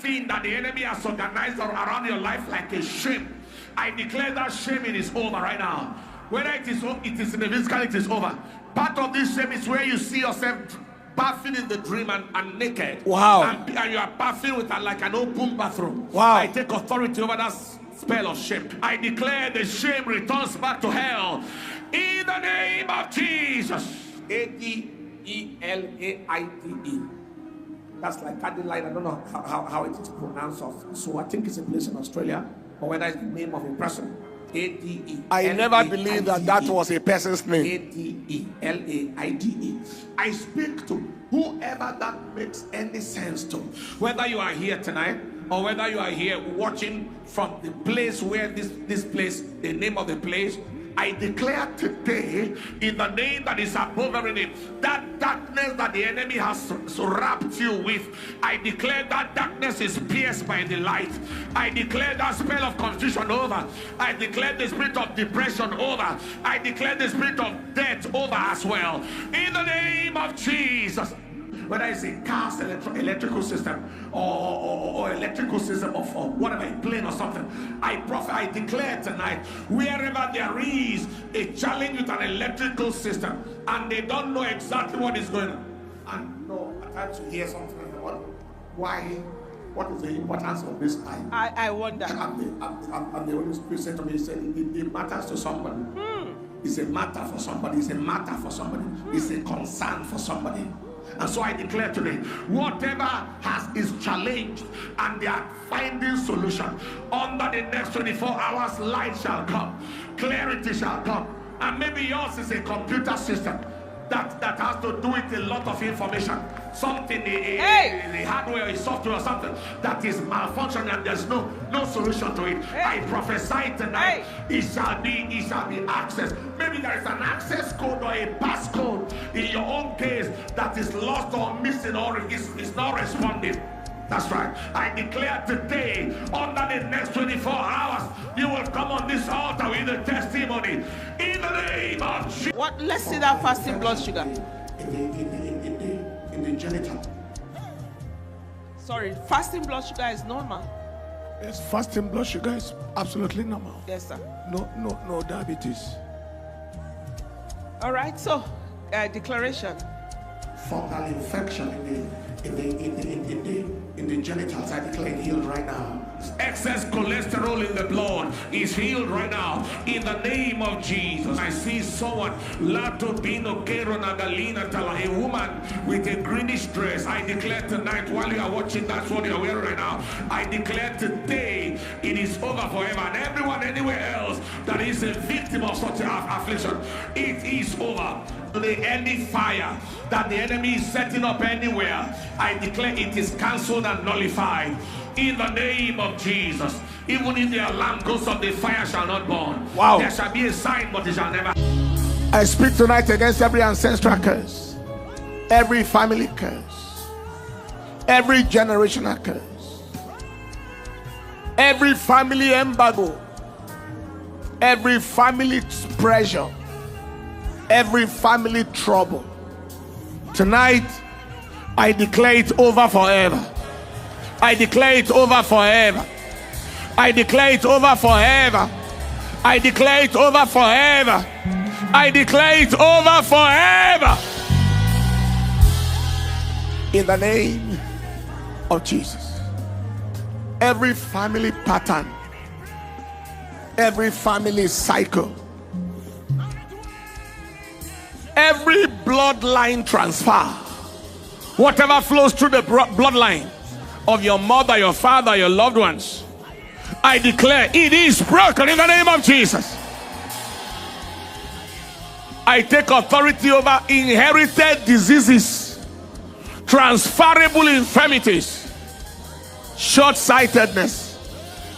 thing that the enemy has organized around your life like a shame, I declare that shame it is over right now. Whether it is in the physical, it is over. Part of this shame is where you see yourself bathing in the dream and naked. Wow. And you are bathing with like an open bathroom. Wow. I take authority over that spell of shame. I declare the shame returns back to hell. In the name of Jesus. Adelaide. That's like Adelaide. I don't know how it is pronounced. So I think it's a place in Australia. Or whether it's the name of a person. A-D-E. I never believed that was a person's name. A-D-E-L-A-I-D-E. I speak to whoever that makes any sense to. Whether you are here tonight or whether you are here watching from the place where this place, the name of the place, I declare today, in the name that is above every name, that darkness that the enemy has wrapped you with, I declare that darkness is pierced by the light. I declare that spell of confusion over. I declare the spirit of depression over. I declare the spirit of death over as well. In the name of Jesus. Whether it's a car's electrical system or electrical system of whatever, a plane or something, I declare tonight, wherever there is a challenge with an electrical system and they don't know exactly what is going on, and no, I had to hear something. What is the importance of this time? I wonder. And the Holy Spirit said to me, he said, it matters to somebody. It's a matter for somebody. It's a matter for somebody. It's a concern for somebody. And so I declare today, whatever is challenged and they are finding solution, under the next 24 hours, light shall come, clarity shall come. And maybe yours is a computer system that has to do with a lot of information, something, a hardware, a software or something that is malfunctioning and there's no solution to it. I prophesy tonight, it shall be accessed. Maybe there is an access code or a passcode in your own case that is lost or missing or is not responding. That's right. I declare today, under the next 24 hours, you will come on this altar with a testimony. In the name of Jesus. What? Let's see that fasting blood sugar. In the genital. Sorry, fasting blood sugar is normal. Yes, fasting blood sugar is absolutely normal. Yes, sir. No diabetes. All right. So, declaration. Fungal infection in the genitals, I declare healed right now. Excess cholesterol in the blood is healed right now in the name of Jesus. I see someone, Lato Bino Kerona Galina Tala, a woman with a greenish dress. I declare tonight, while you are watching, that's what you are wearing right now. I declare today it is over forever. And everyone anywhere else that is a victim of such affliction, it is over. Any fire that the enemy is setting up anywhere, I declare it is cancelled and nullified in the name of Jesus. Even if the alarm goes up, the fire shall not burn. Wow. There shall be a sign, but it shall never. I speak tonight against every ancestral curse, every family curse, every generational curse, every family embargo, every family pressure, every family trouble. Tonight, I declare it over forever. I declare it over forever. I declare it over forever. I declare it over forever. I declare it over forever. In the name of Jesus. Every family pattern, every family cycle, every bloodline transfer, whatever flows through the bloodline of your mother, your father, your loved ones, I declare it is broken in the name of Jesus. I take authority over inherited diseases, transferable infirmities, short-sightedness,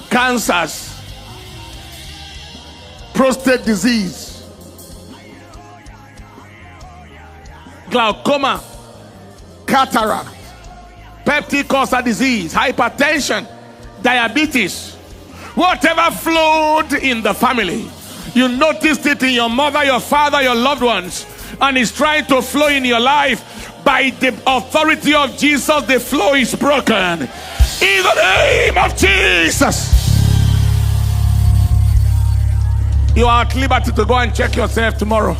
cancers, prostate disease, glaucoma, cataract, peptic ulcer disease, hypertension, diabetes, whatever flowed in the family. You noticed it in your mother, your father, your loved ones, and it's trying to flow in your life. By the authority of Jesus, the flow is broken. In the name of Jesus. You are at liberty to go and check yourself tomorrow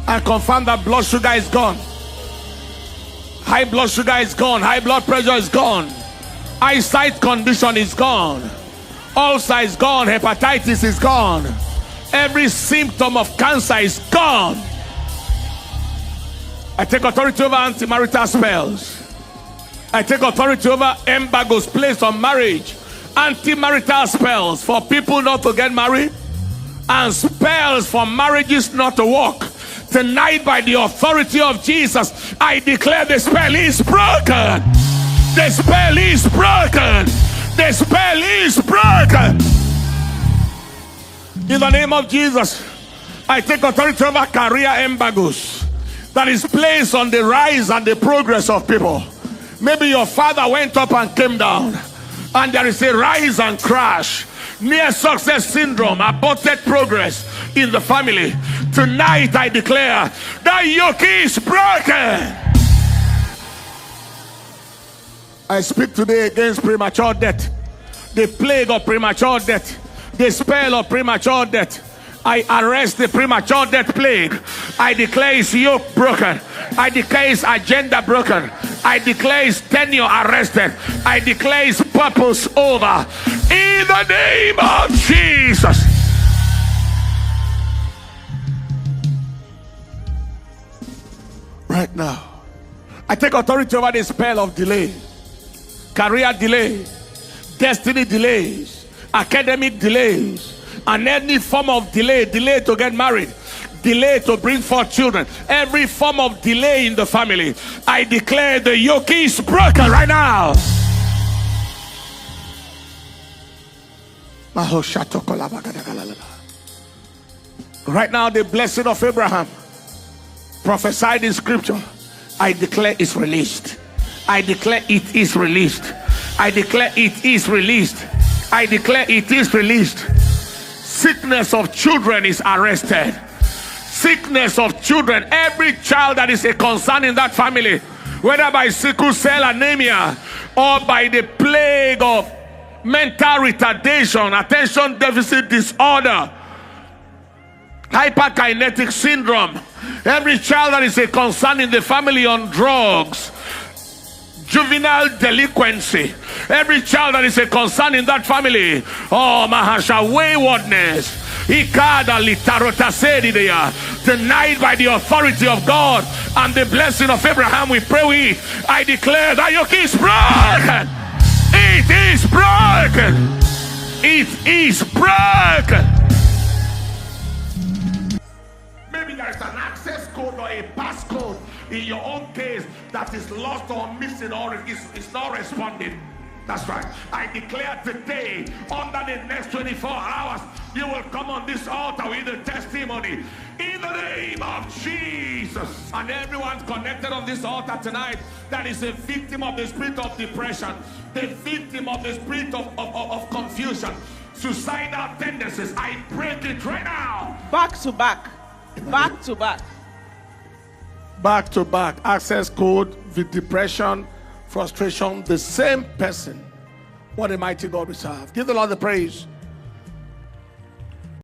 and confirm that blood sugar is gone. High blood sugar is gone. High blood pressure is gone. Eyesight condition is gone. Ulcer is gone. Hepatitis is gone. Every symptom of cancer is gone. I take authority over anti-marital spells. I take authority over embargoes placed on marriage. Anti-marital spells for people not to get married, and spells for marriages not to work. Tonight, by the authority of Jesus, I declare the spell is broken. The spell is broken. The spell is broken. In the name of Jesus, I take authority over career embargoes that is placed on the rise and the progress of people. Maybe your father went up and came down, and there is a rise and crash. Near success syndrome, aborted progress in the family. Tonight I declare that yoke is broken. I speak today against premature death, the plague of premature death, the spell of premature death. I arrest the premature death plague. I declare his yoke broken. I declare his agenda broken. I declare his tenure arrested. I declare his purpose over. In the name of Jesus. Right now, I take authority over the spell of delay. Career delay, destiny delays, academic delays, and any form of delay to get married, delay to bring forth children, every form of delay in the family. I declare the yoke is broken right now. Right now, the blessing of Abraham prophesied in scripture, I declare it's released. I declare it is released. I declare it is released. I declare it is released. Sickness of children is arrested. Sickness of children, every child that is a concern in that family, whether by sickle cell anemia or by the plague of mental retardation, attention deficit disorder, hyperkinetic syndrome, every child that is a concern in the family on drugs, juvenile delinquency, every child that is a concern in that family, oh mahasha, waywardness, tonight by the authority of God and the blessing of Abraham we pray with, I declare that yoke is broken. It is broken. It is broken. Maybe there is an access code or a passcode in your own case that is lost or missing or is not responding. That's right. I declare today, under the next 24 hours, you will come on this altar with a testimony in the name of Jesus. And everyone connected on this altar tonight that is a victim of the spirit of depression, the victim of the spirit of confusion, suicidal tendencies, I break it right now. Back to back. Back to back. Back to back. Access code with depression, frustration, the same person. What a mighty God we serve. Give the Lord the praise.